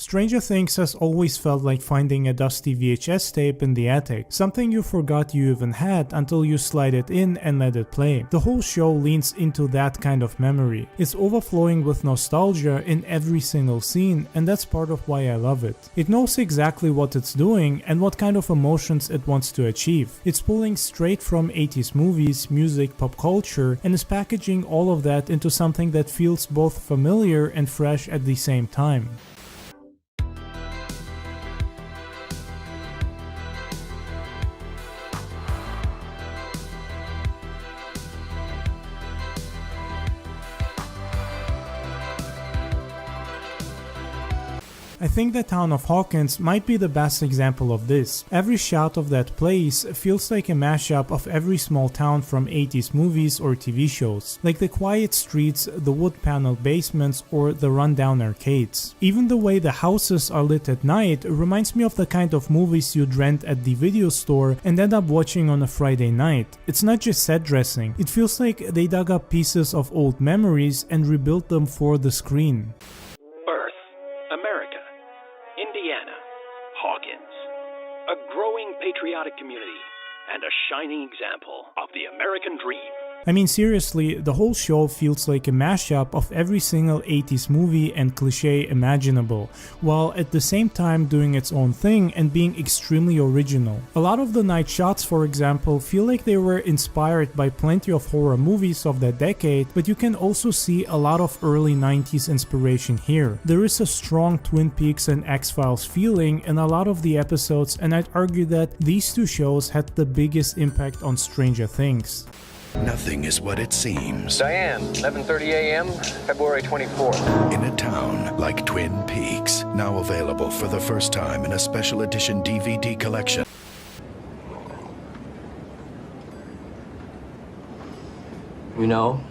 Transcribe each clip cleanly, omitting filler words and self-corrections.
Stranger Things has always felt like finding a dusty VHS tape in the attic, something you forgot you even had until you slide it in and let it play. The whole show leans into that kind of memory. It's overflowing with nostalgia in every single scene, and that's part of why I love it. It knows exactly what it's doing and what kind of emotions it wants to achieve. It's pulling straight from 80s movies, music, pop culture, and is packaging all of that into something that feels both familiar and fresh at the same time. I think the town of Hawkins might be the best example of this. Every shot of that place feels like a mashup of every small town from 80s movies or TV shows, like the quiet streets, the wood-paneled basements, or the rundown arcades. Even the way the houses are lit at night reminds me of the kind of movies you'd rent at the video store and end up watching on a Friday night. It's not just set dressing, it feels like they dug up pieces of old memories and rebuilt them for the screen. Indiana, Hawkins, a growing patriotic community, and a shining example of the American dream. I mean, seriously, the whole show feels like a mashup of every single 80s movie and cliché imaginable, while at the same time doing its own thing and being extremely original. A lot of the night shots, for example, feel like they were inspired by plenty of horror movies of that decade, but you can also see a lot of early 90s inspiration here. There is a strong Twin Peaks and X-Files feeling in a lot of the episodes, and I'd argue that these two shows had the biggest impact on Stranger Things. Nothing is what it seems. Diane, 11:30 a.m., February 24th. In a town like Twin Peaks, now available for the first time in a special edition DVD collection. You know,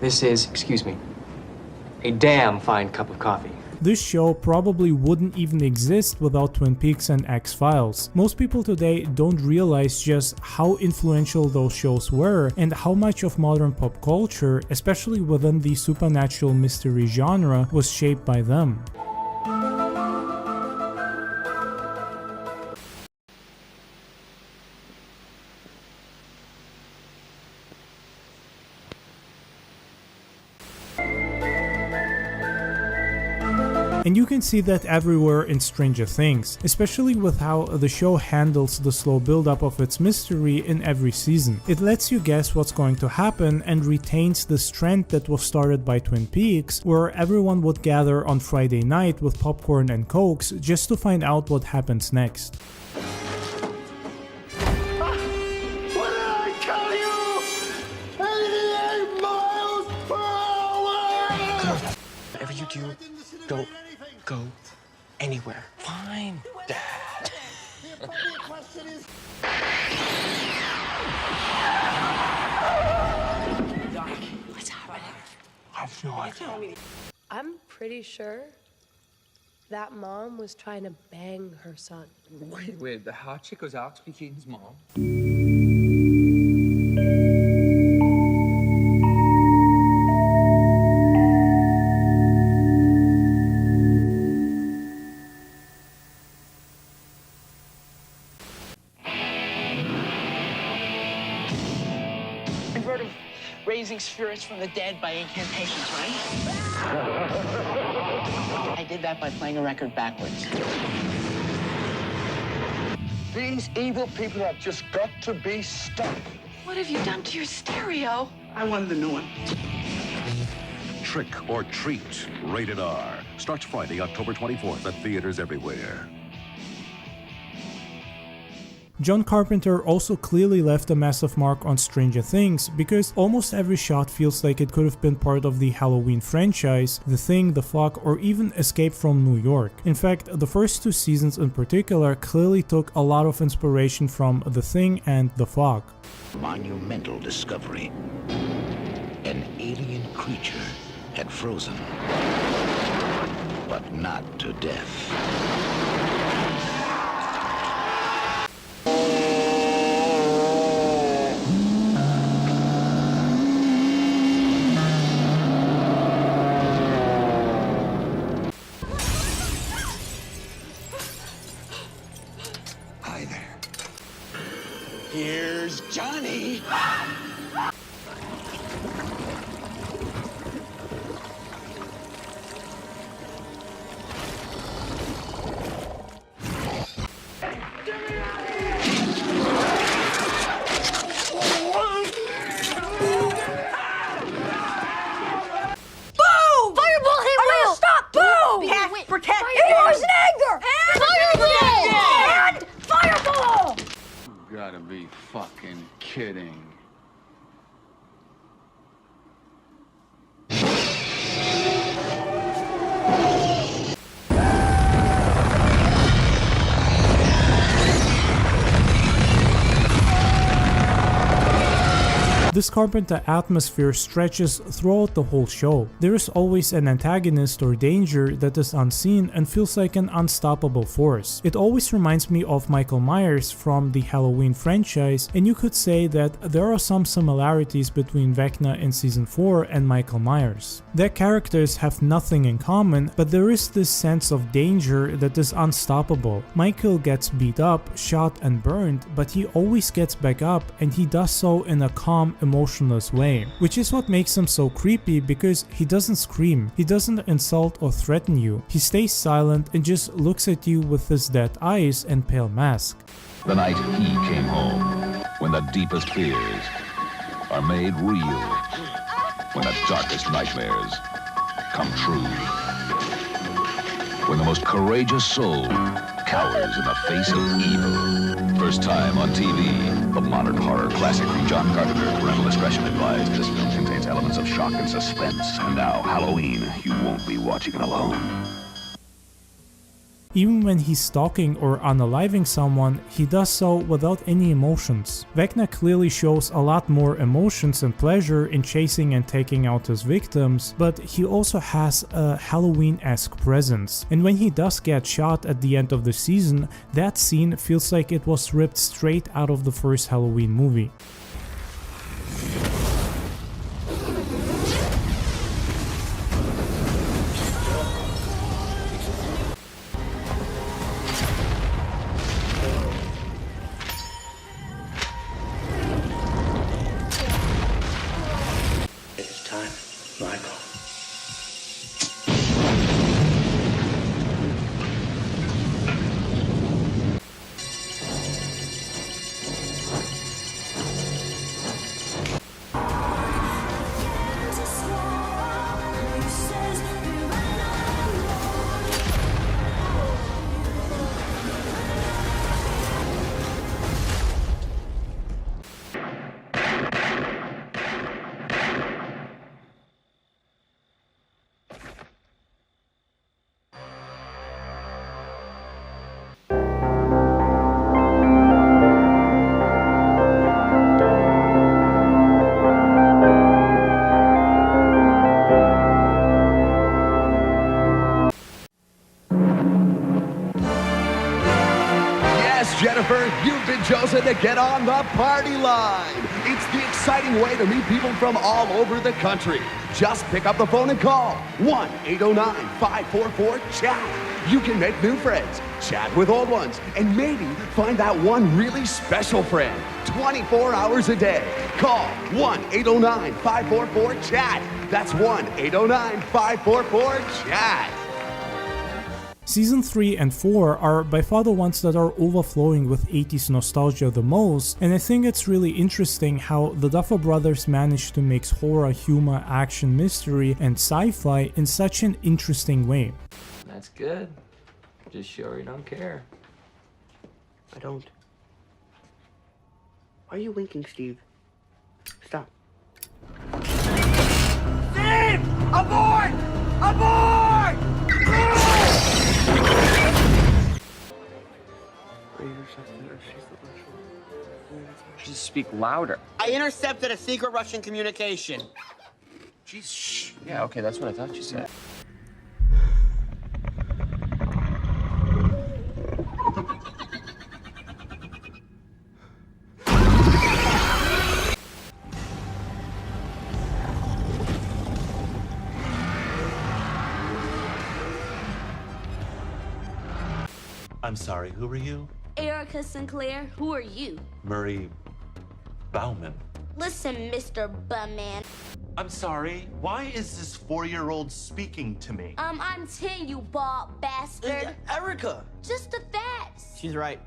this is, excuse me, a damn fine cup of coffee. This show probably wouldn't even exist without Twin Peaks and X-Files. Most people today don't realize just how influential those shows were and how much of modern pop culture, especially within the supernatural mystery genre, was shaped by them. And you can see that everywhere in Stranger Things, especially with how the show handles the slow build-up of its mystery in every season. It lets you guess what's going to happen and retains this trend that was started by Twin Peaks, where everyone would gather on Friday night with popcorn and cokes just to find out what happens next. Whatever you do, don't go anywhere. Fine, Dad. What's happening? I have no idea. I'm pretty sure that mom was trying to bang her son. Wait, the hot chick was Alex P. Keaton's mom? You've heard of raising spirits from the dead by incantations, right? I did that by playing a record backwards. These evil people have just got to be stopped. What have you done to your stereo? I wanted the new one. Trick or Treat, rated R. Starts Friday, October 24th at theaters everywhere. John Carpenter also clearly left a massive mark on Stranger Things because almost every shot feels like it could have been part of the Halloween franchise, The Thing, The Fog, or even Escape from New York. In fact, the first two seasons in particular clearly took a lot of inspiration from The Thing and The Fog. Monumental discovery. An alien creature had frozen, but not to death. Here's Johnny. Protect! It was an anger! And fireball! You gotta be fucking kidding. This Carpenter atmosphere stretches throughout the whole show. There is always an antagonist or danger that is unseen and feels like an unstoppable force. It always reminds me of Michael Myers from the Halloween franchise, and you could say that there are some similarities between Vecna in season 4 and Michael Myers. Their characters have nothing in common, but there is this sense of danger that is unstoppable. Michael gets beat up, shot and burned, but he always gets back up, and he does so in a calm, emotionless way, which is what makes him so creepy, because he doesn't scream, he doesn't insult or threaten you, he stays silent and just looks at you with his dead eyes and pale mask. The night he came home, when the deepest fears are made real, when the darkest nightmares come true, when the most courageous soul cowers in the face of evil. First time on TV, a modern horror classic from John Carpenter. Parental discretion advised. This film contains elements of shock and suspense. And now, Halloween, you won't be watching it alone. Even when he's stalking or unaliving someone, he does so without any emotions. Vecna clearly shows a lot more emotions and pleasure in chasing and taking out his victims, but he also has a Halloween-esque presence. And when he does get shot at the end of the season, that scene feels like it was ripped straight out of the first Halloween movie. Jennifer, you've been chosen to get on the party line. It's the exciting way to meet people from all over the country. Just pick up the phone and call 1-809-544-CHAT. You can make new friends, chat with old ones, and maybe find that one really special friend 24 hours a day. Call 1-809-544-CHAT. That's 1-809-544-CHAT. Season 3 and 4 are by far the ones that are overflowing with 80s nostalgia the most, and I think it's really interesting how the Duffer Brothers managed to mix horror, humor, action, mystery, and sci-fi in such an interesting way. That's good. Just sure you don't care. I don't. Why are you winking, Steve? Stop. Steve! Aboard! Aboard! Just speak louder. I intercepted a secret Russian communication. Jeez, shh. Yeah, okay, that's what I thought you said. I'm sorry, who are you? Erica Sinclair, who are you? Murray Bauman. Listen, Mr. Bumman. I'm sorry, why is this 4-year-old speaking to me? I'm 10, you bald bastard. Erica! Just the facts. She's right.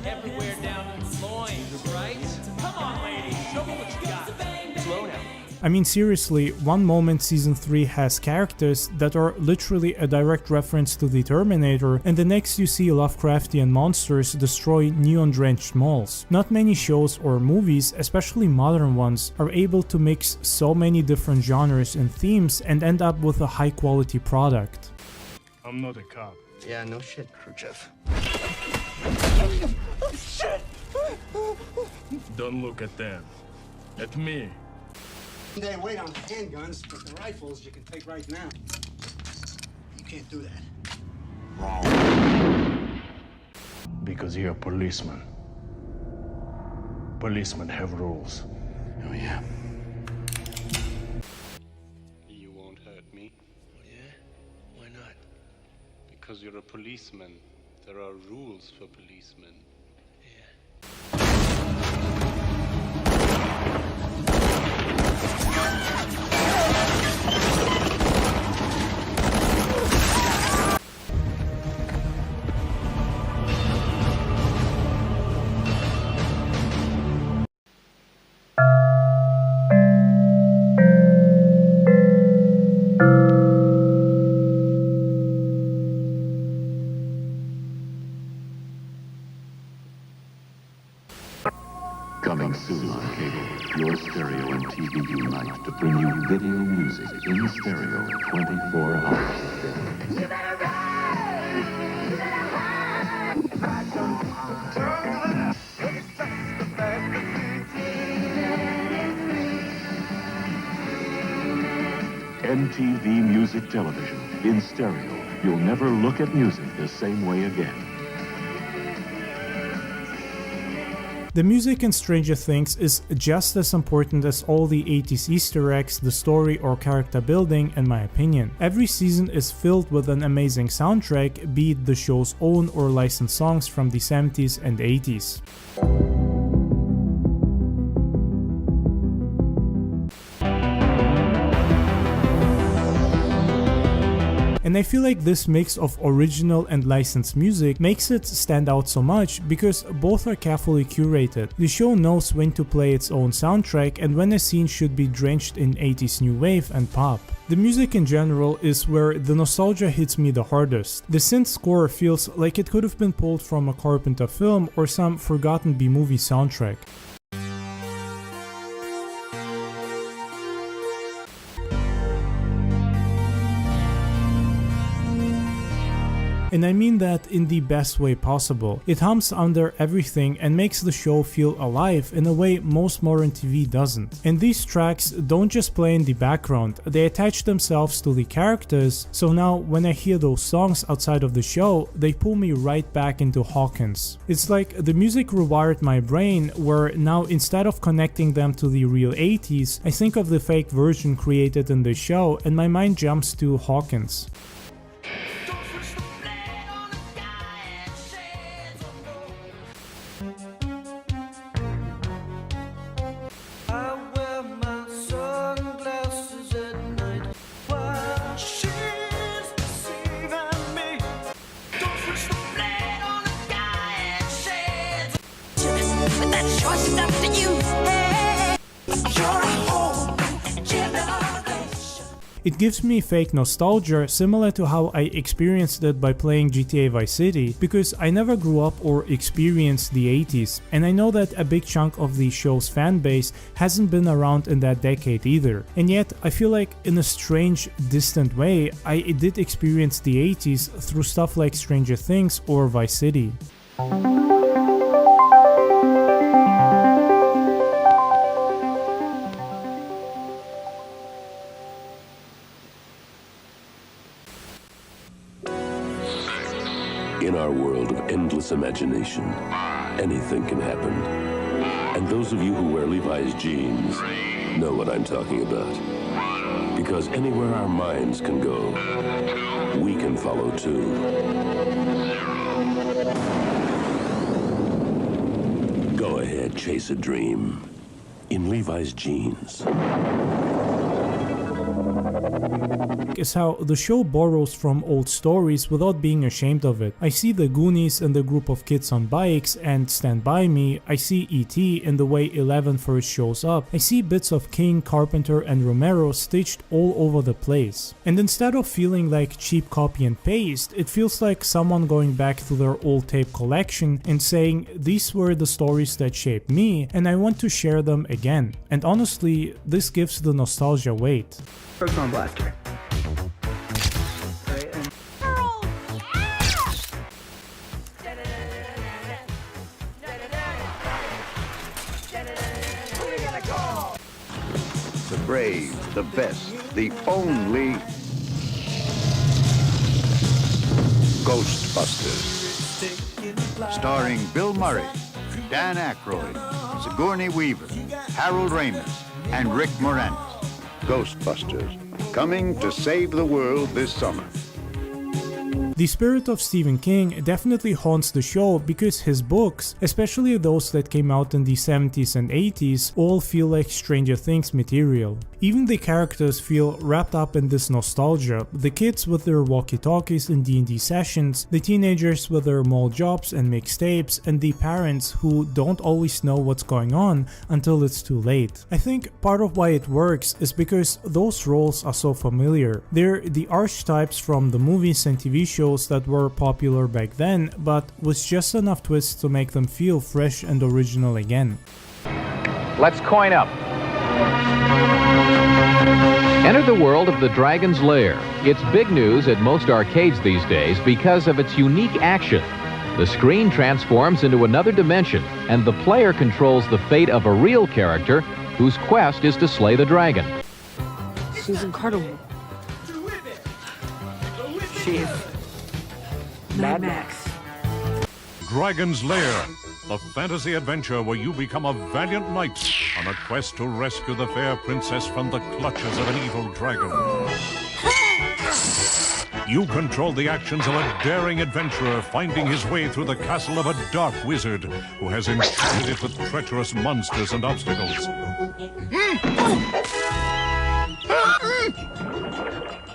Everywhere down in the loins, right? Come on, lady. Show me what you got. Slow down. I mean, seriously, one moment season 3 has characters that are literally a direct reference to the Terminator, and the next you see Lovecraftian monsters destroy neon-drenched malls. Not many shows or movies, especially modern ones, are able to mix so many different genres and themes and end up with a high-quality product. I'm not a cop. Yeah, no shit, Khrushchev. Oh, shit! Don't look at them. At me. They wait on handguns, but the rifles you can take right now. You can't do that. Wrong. Because you're a policeman. Policemen have rules. Oh, yeah. You won't hurt me. Oh, yeah? Why not? Because you're a policeman. There are rules for policemen. Coming soon on cable, your stereo and TV unite to bring you video music in stereo 24 hours a day. MTV Music Television in stereo. You'll never look at music the same way again. The music in Stranger Things is just as important as all the 80s Easter eggs, the story or character building, in my opinion. Every season is filled with an amazing soundtrack, be it the show's own or licensed songs from the 70s and 80s. And I feel like this mix of original and licensed music makes it stand out so much because both are carefully curated. The show knows when to play its own soundtrack and when a scene should be drenched in 80s new wave and pop. The music in general is where the nostalgia hits me the hardest. The synth score feels like it could have been pulled from a Carpenter film or some forgotten B-movie soundtrack. And I mean that in the best way possible. It hums under everything and makes the show feel alive in a way most modern TV doesn't. And these tracks don't just play in the background, they attach themselves to the characters, so now when I hear those songs outside of the show, they pull me right back into Hawkins. It's like the music rewired my brain, where now instead of connecting them to the real 80s, I think of the fake version created in the show and my mind jumps to Hawkins. It gives me fake nostalgia, similar to how I experienced it by playing GTA Vice City, because I never grew up or experienced the 80s, and I know that a big chunk of the show's fan base hasn't been around in that decade either. And yet, I feel like in a strange, distant way, I did experience the 80s through stuff like Stranger Things or Vice City. In our world of endless imagination, anything can happen. And those of you who wear Levi's jeans know what I'm talking about. Because anywhere our minds can go, we can follow too. ahead, chase a dream. In Levi's jeans. Is how the show borrows from old stories without being ashamed of it. I see the Goonies and the group of kids on bikes and Stand By Me. I see E.T. in the way 11 first shows up. I see bits of King, Carpenter and Romero stitched all over the place. And instead of feeling like cheap copy and paste, it feels like someone going back to their old tape collection and saying, these were the stories that shaped me and I want to share them again. And honestly, this gives the nostalgia weight. Proton blaster. The brave, the best, the only Ghostbusters. Starring Bill Murray, Dan Aykroyd, Sigourney Weaver, Harold Ramis, and Rick Moranis. Ghostbusters, coming to save the world this summer. The spirit of Stephen King definitely haunts the show because his books, especially those that came out in the 70s and 80s, all feel like Stranger Things material. Even the characters feel wrapped up in this nostalgia, the kids with their walkie-talkies in D&D sessions, the teenagers with their mall jobs and mixtapes, and the parents who don't always know what's going on until it's too late. I think part of why it works is because those roles are so familiar. They're the archetypes from the movies and TV shows that were popular back then, but with just enough twists to make them feel fresh and original again. Let's coin up. Enter the world of the Dragon's Lair. It's big news at most arcades these days because of its unique action. The screen transforms into another dimension, and the player controls the fate of a real character whose quest is to slay the dragon. She's incredible. She's Mad Max. Dragon's Lair, the fantasy adventure where you become a valiant knight on a quest to rescue the fair princess from the clutches of an evil dragon. You control the actions of a daring adventurer finding his way through the castle of a dark wizard who has enchanted it with treacherous monsters and obstacles.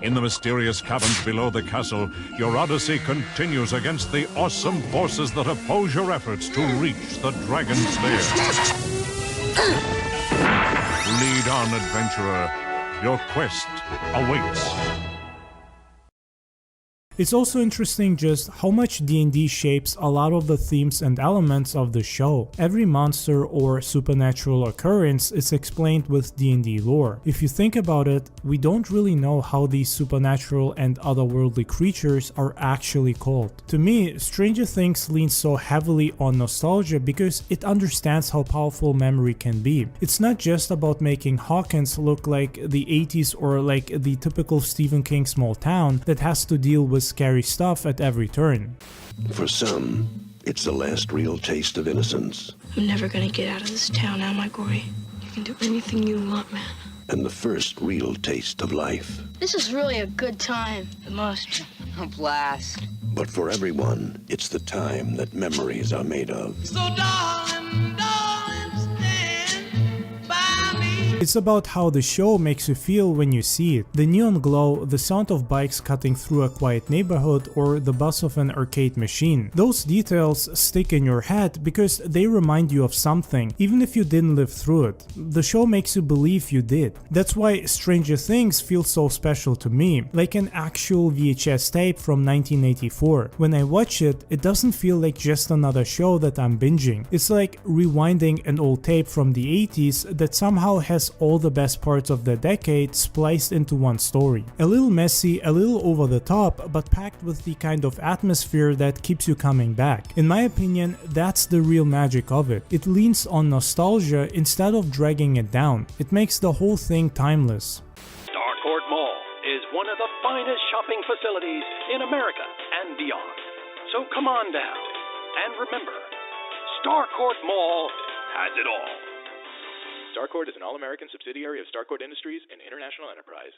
In the mysterious caverns below the castle, your odyssey continues against the awesome forces that oppose your efforts to reach the Dragon's Lair. Lead on, adventurer. Your quest awaits. It's also interesting just how much D&D shapes a lot of the themes and elements of the show. Every monster or supernatural occurrence is explained with D&D lore. If you think about it, we don't really know how these supernatural and otherworldly creatures are actually called. To me, Stranger Things leans so heavily on nostalgia because it understands how powerful memory can be. It's not just about making Hawkins look like the 80s or like the typical Stephen King small town that has to deal with scary stuff at every turn. For some, it's the last real taste of innocence. I'm never gonna get out of this town, am I, Gory? You can do anything you want, man. And the first real taste of life. This is really a good time. The most. A blast. But for everyone, it's the time that memories are made of. So darling, stand by me. It's about how the show makes you feel when you see it. The neon glow, the sound of bikes cutting through a quiet neighborhood, or the buzz of an arcade machine. Those details stick in your head because they remind you of something, even if you didn't live through it. The show makes you believe you did. That's why Stranger Things feels so special to me, like an actual VHS tape from 1984. When I watch it, it doesn't feel like just another show that I'm binging. It's like rewinding an old tape from the 80s that somehow has all the best parts of the decade spliced into one story. A little messy, a little over the top, but packed with the kind of atmosphere that keeps you coming back. In my opinion, that's the real magic of it. It leans on nostalgia instead of dragging it down. It makes the whole thing timeless. Starcourt Mall is one of the finest shopping facilities in America and beyond. So come on down. And remember, Starcourt Mall has it all. Starcourt is an all-American subsidiary of Starcourt Industries and International Enterprise.